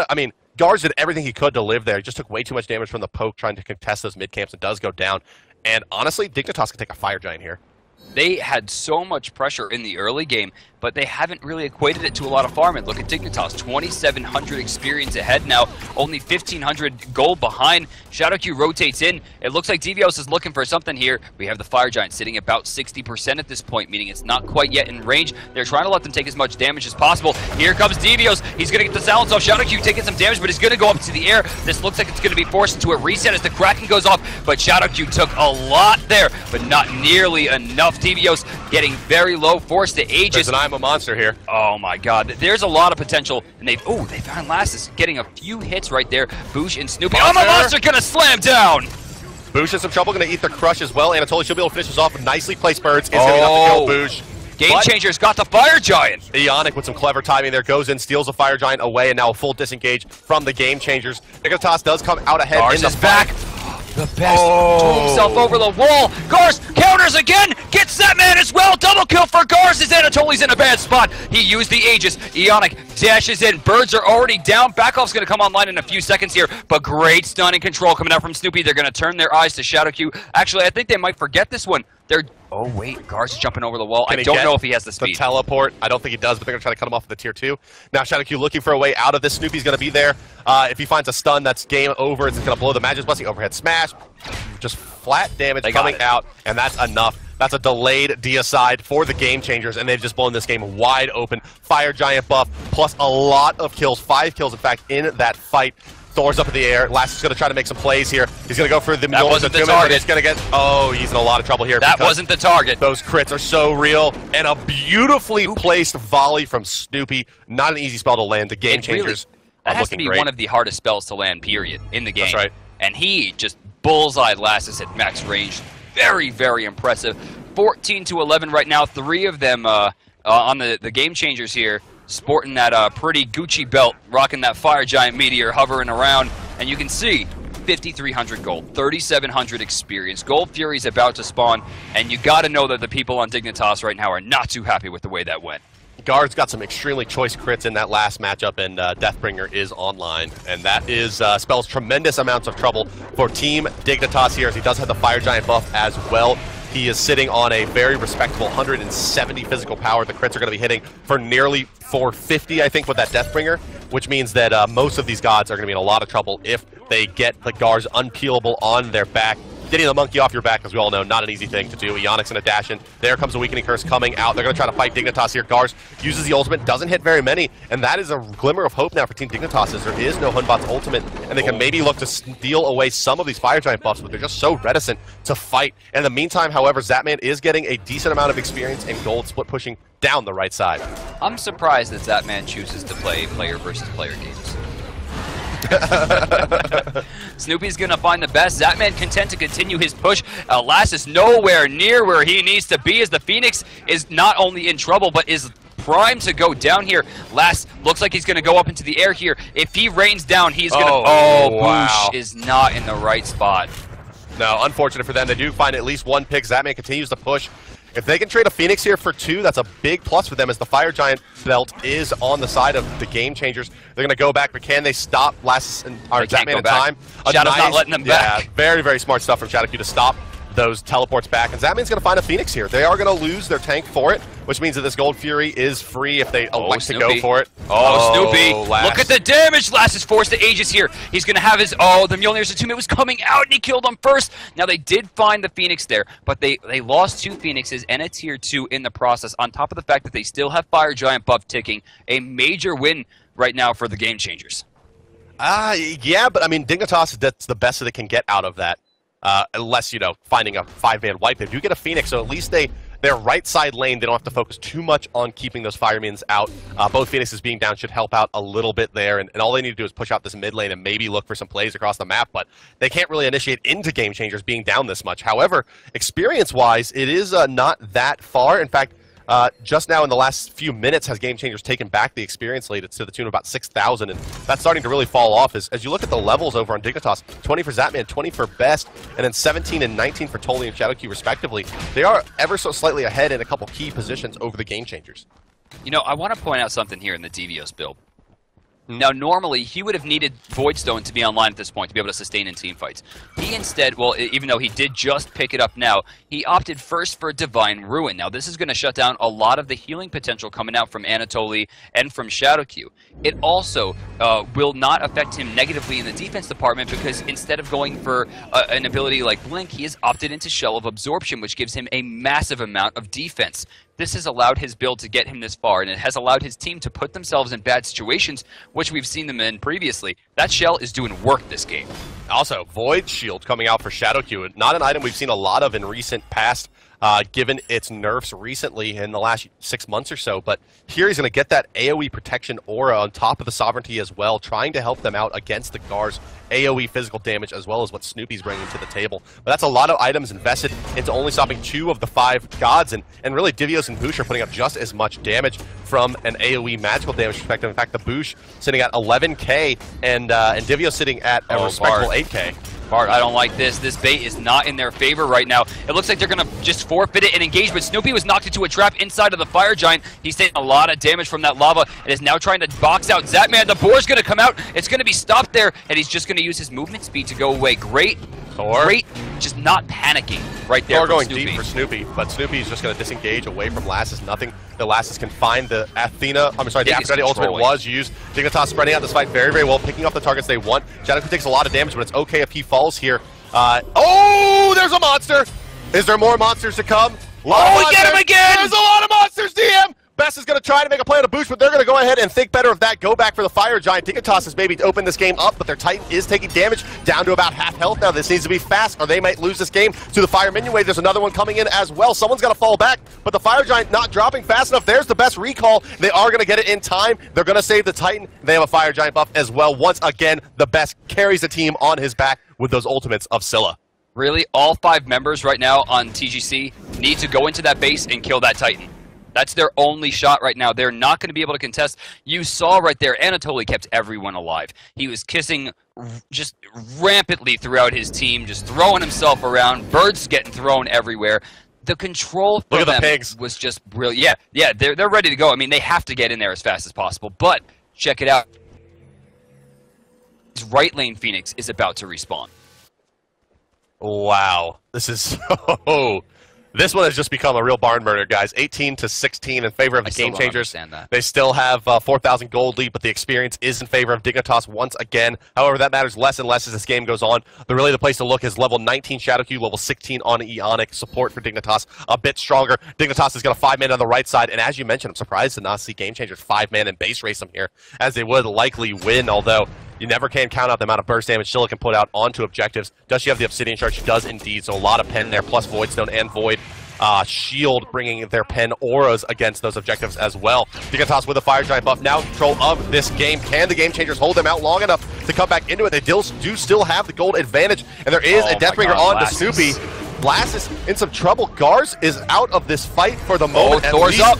I mean, Gars did everything he could to live there. He just took way too much damage from the poke trying to contest those mid-camps and does go down. And honestly, Dignitas can take a Fire Giant here. They had so much pressure in the early game, but they haven't really equated it to a lot of farming. Look at Dignitas, 2,700 experience ahead now, only 1,500 gold behind. Shadowq rotates in. It looks like Devios is looking for something here. We have the Fire Giant sitting about 60% at this point, meaning it's not quite yet in range. They're trying to let them take as much damage as possible. Here comes Devios. He's going to get the silence off. Shadowq taking some damage, but he's going to go up to the air. This looks like it's going to be forced into a reset as the Kraken goes off, but Shadowq took a lot there, but not nearly enough. Devios getting very low, forced to Aegis. There's an I'm a monster here. Oh my god, there's a lot of potential, and they found Lassus getting a few hits right there. Boosh and Snoopy. Oh, my monster gonna slam down! Boosh in some trouble, gonna eat the crush as well. Anatoly should be able to finish this off with nicely placed birds. Is gonna be enough to kill Boosh. Game Changers got the Fire Giant! Ionic with some clever timing there, goes in, steals the Fire Giant away, and now a full disengage from the Game Changers. Dignitas does come out ahead. Gars is back. The best. Threw himself over the wall. Gars counters again. Gets that man as well. Double kill for Gars as Anatoly's in a bad spot. He used the Aegis. Ionic dashes in. Birds are already down. Backoff's going to come online in a few seconds here, but great stunning control coming out from Snoopy. They're going to turn their eyes to Shadowq. Actually, I think they might forget this one. Oh, wait. Gars is jumping over the wall. I don't know if he has the speed. The teleport. I don't think he does, but they're going to try to cut him off with the tier 2. Now, Shadowq looking for a way out of this. Snoopy's going to be there. If he finds a stun, that's game over. It's going to blow the Magic's Blessing. Overhead smash. Just flat damage coming out, and that's enough. That's a delayed deicide for the Game Changers, and they've just blown this game wide open. Fire Giant buff, plus a lot of kills. 5 kills, in fact, in that fight. Thor's up in the air. Last is going to try to make some plays here. He's going to go for the That wasn't the target. He's going to get... Oh, he's in a lot of trouble here. That wasn't the target. Those crits are so real. And a beautifully placed volley from Snoopy. Not an easy spell to land. The Game Changers that are has to be great. One of the hardest spells to land, period, in the game. That's right. And he just bullseyed Lassus at max range. Very, very impressive. 14 to 11 right now. 3 of them on the Game Changers here. Sporting that pretty Gucci belt, rocking that Fire Giant meteor, hovering around, and you can see 5,300 gold, 3,700 experience. Gold Fury's about to spawn, and you got to know that the people on Dignitas right now are not too happy with the way that went. Guard's got some extremely choice crits in that last matchup, and Deathbringer is online, and that is spells tremendous amounts of trouble for Team Dignitas here, as he does have the Fire Giant buff as well. He is sitting on a very respectable 170 physical power. The crits are going to be hitting for nearly 450, I think, with that Deathbringer, which means that most of these gods are going to be in a lot of trouble if they get the Gars unpeelable on their back. Getting the monkey off your back, as we all know, not an easy thing to do. Ionic's in a dash in. There comes a Weakening Curse coming out. They're going to try to fight Dignitas here. Gars uses the ultimate, doesn't hit very many, and that is a glimmer of hope now for Team Dignitas, as there is no Hunbot's ultimate, and they can maybe look to steal away some of these Fire Giant buffs, but they're just so reticent to fight. In the meantime, however, Zapman is getting a decent amount of experience and gold split pushing down the right side. I'm surprised that Zapman chooses to play player versus player games. Snoopy's gonna find the best. Zapman content to continue his push. Lassus nowhere near where he needs to be, as the Phoenix is not only in trouble, but is primed to go down here. Lass looks like he's gonna go up into the air here. If he rains down, he's gonna... wow. Boosh is not in the right spot. No, unfortunate for them. They do find at least one pick. Zapman continues to push. If they can trade a Phoenix here for 2, that's a big plus for them, as the Fire Giant belt is on the side of the Game Changers. They're going to go back, but can they stop Zapman in time? Shadow's not letting them back. Yeah, very, very smart stuff from Shadowq to stop those teleports back, and Zatman's going to find a Phoenix here. They are going to lose their tank for it, which means that this Gold Fury is free if they elect to go for it. Oh, Snoopy. Look at the damage. Lass is forced to Aegis here. He's going to have his... Oh, the Mjolnir's teammate was coming out, and he killed him first. Now, they did find the Phoenix there, but they lost 2 Phoenixes and a tier 2 in the process, on top of the fact that they still have Fire Giant buff ticking. A major win right now for the Game Changers. Yeah, but I mean, Dignitas, that's the best that they can get out of that. Unless, you know, finding a 5-man wipe. They do get a Phoenix, so at least their right side lane, they don't have to focus too much on keeping those Firemans out. Both Phoenixes being down should help out a little bit there, and all they need to do is push out this mid lane and maybe look for some plays across the map, but they can't really initiate into Game Changers being down this much. However, experience-wise, it is not that far. In fact, just now in the last few minutes has Game Changers taken back the experience lead. It's to the tune of about 6,000, and that's starting to really fall off as you look at the levels over on Dignitas. 20 for Zatman, 20 for Best, and then 17 and 19 for Tolly and Shadowkey respectively. They are ever so slightly ahead in a couple key positions over the Game Changers. You know, I want to point out something here in the Devios build. Now, normally, he would have needed Voidstone to be online at this point to be able to sustain in teamfights. He instead, well, even though he did just pick it up now, he opted first for Divine Ruin. Now, this is going to shut down a lot of the healing potential coming out from Anatoly and from Shadowkey. It also will not affect him negatively in the defense department because instead of going for an ability like Blink, he has opted into Shell of Absorption, which gives him a massive amount of defense. This has allowed his build to get him this far, and it has allowed his team to put themselves in bad situations, which we've seen them in previously. That Shell is doing work this game. Also, Void Shield coming out for Shadowkey. Not an item we've seen a lot of in recent past, given its nerfs recently in the last 6 months or so. But here he's going to get that AoE protection aura on top of the Sovereignty as well, trying to help them out against the Gar's AoE physical damage as well as what Snoopy's bringing to the table. But that's a lot of items invested into only stopping 2 of the 5 gods, and really Divios and Boosh are putting up just as much damage from an AoE magical damage perspective. In fact, the Boosh sitting at 11k and Divios sitting at a respectable 8k. Bart, I don't like this. This bait is not in their favor right now. It looks like they're going to just forfeit it and engage, but Snoopy was knocked into a trap inside of the Fire Giant. He's taking a lot of damage from that lava and is now trying to box out Zatman. The boar's going to come out. It's going to be stopped there, and he's just going to use his movement speed to go away. Great, just not panicking right there. Thor going deep for Snoopy, but Snoopy's just going to disengage away from Lassus. Nothing that Lassus can find. The Aphrodite ultimate was used. Dignitas spreading out this fight very, very well, picking off the targets they want. Shadowkey takes a lot of damage, but it's okay if he falls here. Oh, there's a monster! Is there more monsters to come? Oh, we get him again! There's a lot of monsters, DM! Best is going to try to make a play on a boost, but they're going to go ahead and think better of that. Go back for the Fire Giant. Dignitas has maybe opened this game up, but their Titan is taking damage down to about half health now. This needs to be fast, or they might lose this game to the Fire Minion Wave. There's another one coming in as well. Someone's got to fall back, but the Fire Giant not dropping fast enough. There's the best recall. They are going to get it in time. They're going to save the Titan. They have a Fire Giant buff as well. Once again, the best carries the team on his back with those ultimates of Scylla. Really, all 5 members right now on TGC need to go into that base and kill that Titan. That's their only shot right now. They're not going to be able to contest. You saw right there, Anatoly kept everyone alive. He was kissing just rampantly throughout his team, just throwing himself around. Birds getting thrown everywhere. The control for them was just brilliant. Yeah, they're ready to go. I mean, they have to get in there as fast as possible. But check it out. His right lane Phoenix is about to respawn. Wow, this is so... This one has just become a real barn burner, guys. 18-16 in favor of the Game Changers. They still have 4,000 gold lead, but the experience is in favor of Dignitas once again. However, that matters less and less as this game goes on. But really the place to look is level 19 Shadowkey, level 16 on Eonic. Support for Dignitas a bit stronger. Dignitas has got a 5-man on the right side, and as you mentioned, I'm surprised to not see Game Changers 5-man and base race them here, as they would likely win, although you never can count out the amount of burst damage Scylla can put out onto objectives. Does she have the Obsidian Shard? She does indeed, so a lot of pen there, plus Voidstone and Void. Shield bringing their pen auras against those objectives as well. Dignitas with a Fire Giant buff, now in control of this game. Can the Game Changers hold them out long enough to come back into it? They do still have the gold advantage, and there is a Deathbringer on to Snoopy. Lassus in some trouble. Gars is out of this fight for the moment. Thor's up.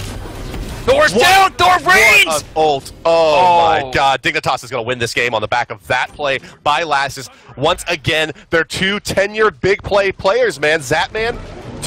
Thor's down! Thor reigns! Ult. Oh my god. Dignitas is going to win this game on the back of that play by Lassus. Once again, they're 2 tenured big play players, man. Zatman,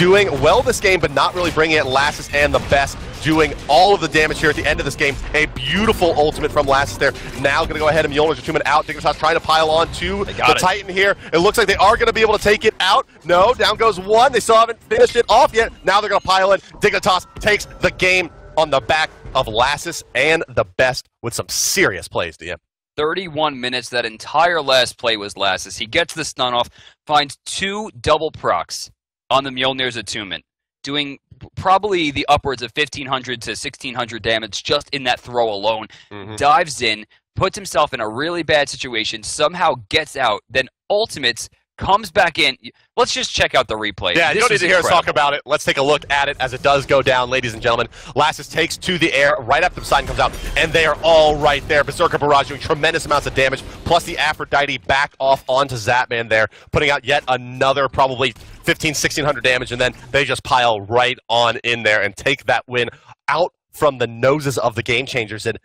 doing well this game, but not really bringing it. Lassus and the best doing all of the damage here at the end of this game. A beautiful ultimate from Lassus there. Now going to go ahead and Mjolnir's Attunement out. Dignitas trying to pile on to the Titan here. It looks like they are going to be able to take it out. No, down goes one. They still haven't finished it off yet. Now they're going to pile in. Dignitas takes the game on the back of Lassus and the best with some serious plays, DM. 31 minutes. That entire last play was Lassus. He gets the stun off, finds 2 double procs on the Mjolnir's Attunement, doing probably the upwards of 1,500 to 1,600 damage just in that throw alone. Dives in, puts himself in a really bad situation, somehow gets out, then ultimates, comes back in. Let's just check out the replay. Yeah, you don't need to hear us talk about it. Let's take a look at it as it does go down, ladies and gentlemen. Lassus takes to the air right after Poseidon comes out, and they are all right there. Berserker Barrage doing tremendous amounts of damage, plus the Aphrodite back off onto Zapman there, putting out yet another probably 1,500, 1,600 damage, and then they just pile right on in there and take that win out from the noses of the Game Changers. And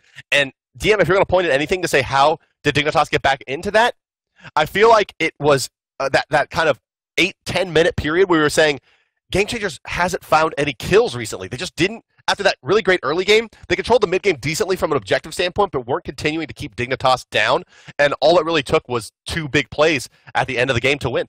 DM, if you're going to point at anything to say how did Dignitas get back into that, I feel like it was that kind of 8-10 minute period where we were saying Game Changers hasn't found any kills recently. They just didn't. After that really great early game, they controlled the mid game decently from an objective standpoint, but weren't continuing to keep Dignitas down. And all it really took was 2 big plays at the end of the game to win.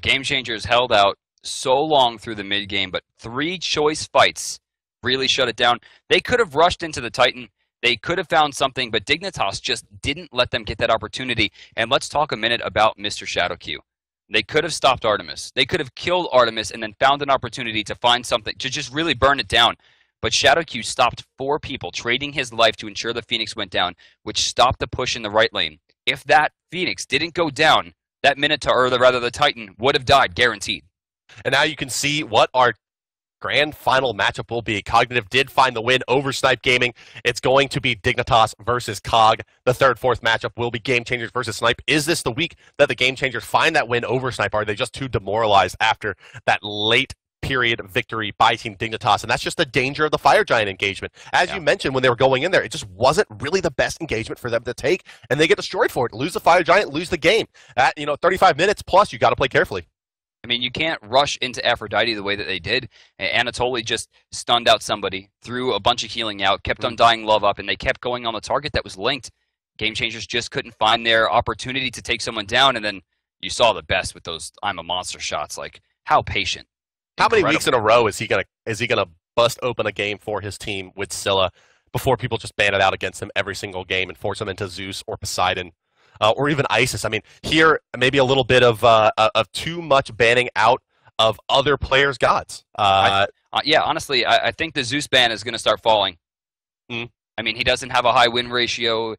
Game Changers held out so long through the mid game, but 3 choice fights really shut it down. They could have rushed into the Titan. They could have found something, but Dignitas just didn't let them get that opportunity. And let's talk a minute about Mr. Shadowq. They could have stopped Artemis. They could have killed Artemis and then found an opportunity to find something, to just really burn it down. But Shadowq stopped 4 people, trading his life to ensure the Phoenix went down, which stopped the push in the right lane. If that Phoenix didn't go down, that Minotaur, or rather the Titan, would have died, guaranteed. And now you can see what our grand final matchup will be. Cognitive did find the win over Snipe Gaming. It's going to be Dignitas versus Cog. The 3rd, 4th matchup will be Game Changers versus Snipe. Is this the week that the Game Changers find that win over Snipe? Are they just too demoralized after that late period victory by Team Dignitas? And that's just the danger of the Fire Giant engagement. As you mentioned, when they were going in there, it just wasn't really the best engagement for them to take, and they get destroyed for it. Lose the Fire Giant, lose the game. At 35 minutes plus, you got to play carefully. I mean, you can't rush into Aphrodite the way that they did. Anatoly just stunned out somebody, threw a bunch of healing out, kept Undying Love up, and they kept going on the target that was linked. Game Changers just couldn't find their opportunity to take someone down, and then you saw the best with those I'm a monster shots. Like, how patient. How many weeks in a row is he gonna bust open a game for his team with Scylla before people just ban it out against him every single game and force him into Zeus or Poseidon? Or even Isis. I mean, here, maybe a little bit of too much banning out of other players' gods. Yeah, honestly, I think the Zeus ban is going to start falling. I mean, he doesn't have a high win ratio.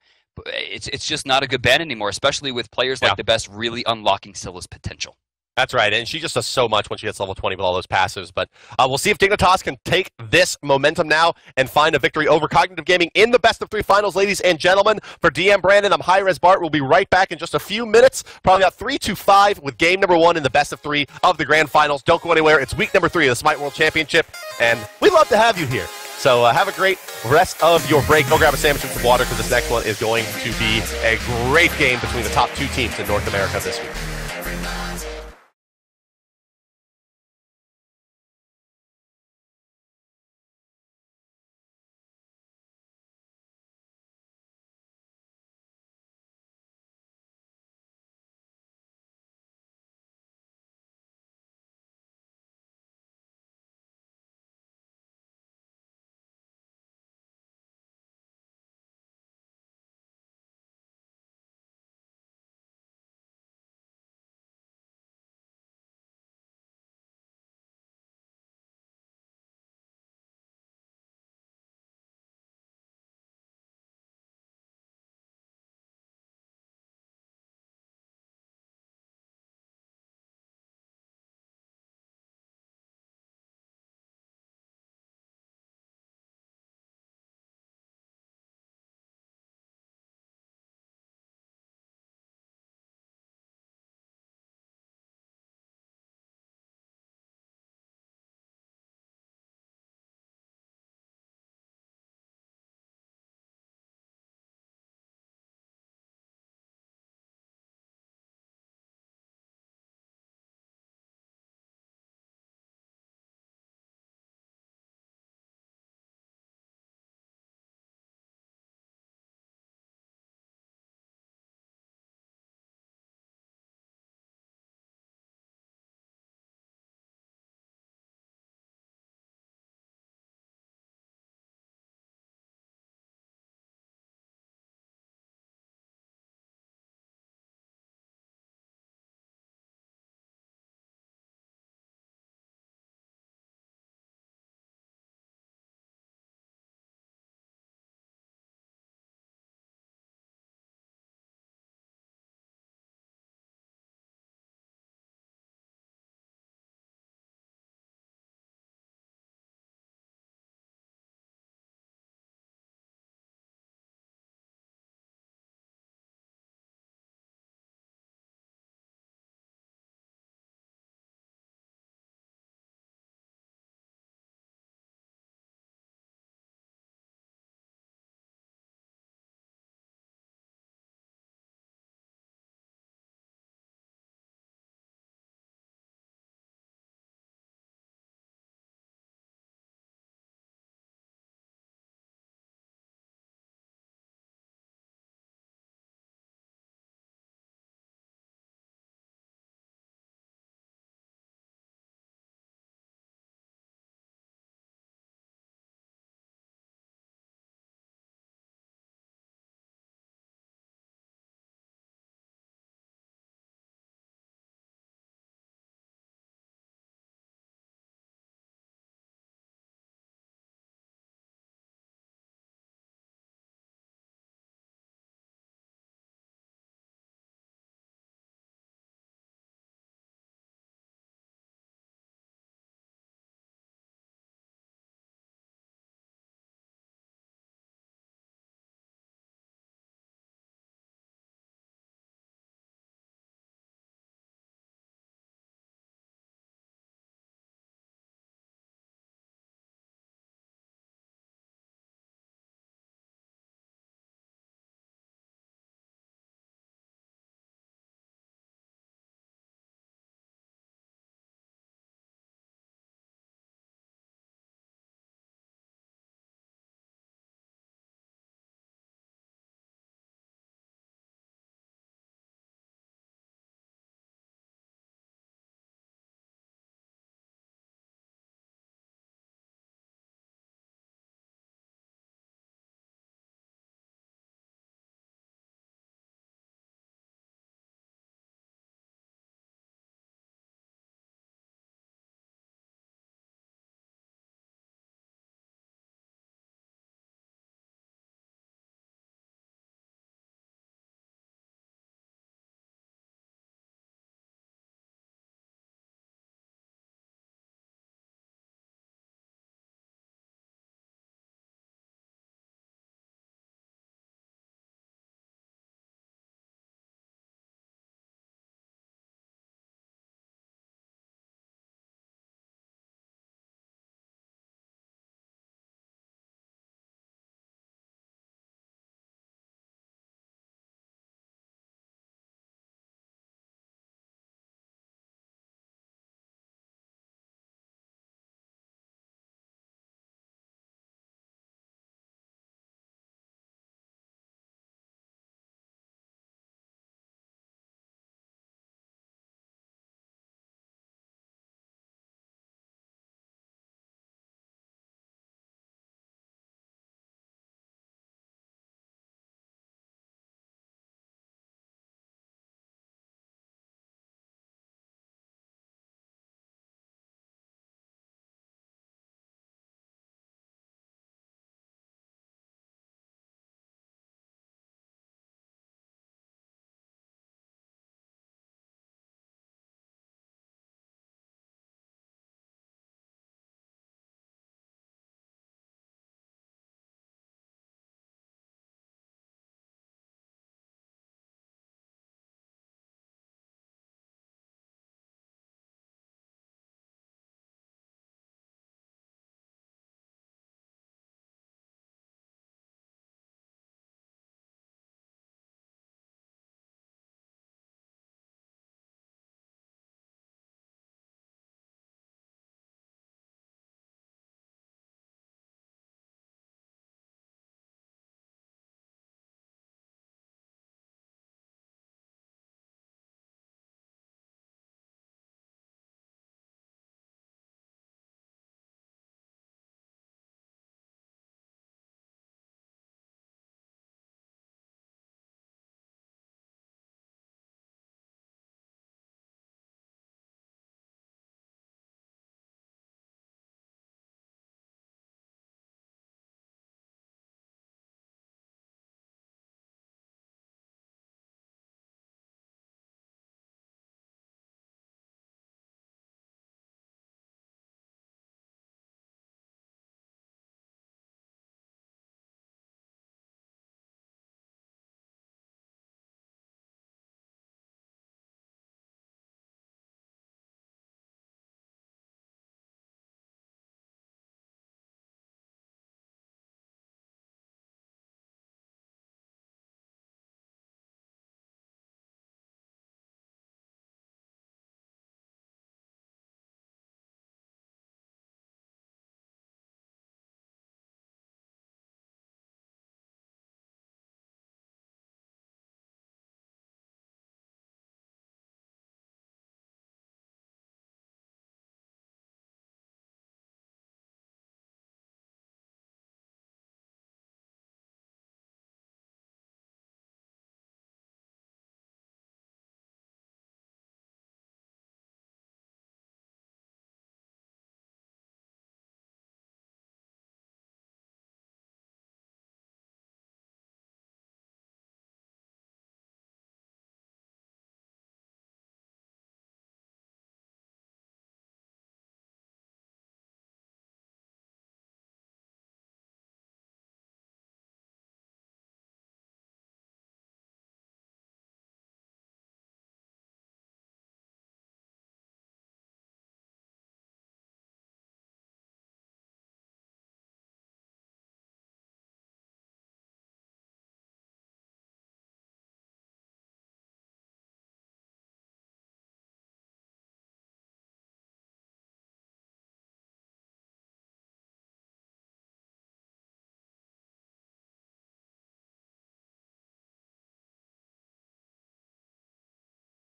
It's just not a good ban anymore, especially with players like the best really unlocking Scylla's potential. That's right, and she just does so much when she gets level 20 with all those passives. But we'll see if Dignitas can take this momentum now and find a victory over Cognitive Gaming in the best-of-3 finals, ladies and gentlemen. For DM Brandon, I'm hi-rez Bart. We'll be right back in just a few minutes, probably about 3 to 5 with game number 1 in the best-of-3 of the grand finals. Don't go anywhere. It's week number 3 of the Smite World Championship, and we'd love to have you here. So have a great rest of your break. Go grab a sandwich and some water, because this next one is going to be a great game between the top 2 teams in North America this week.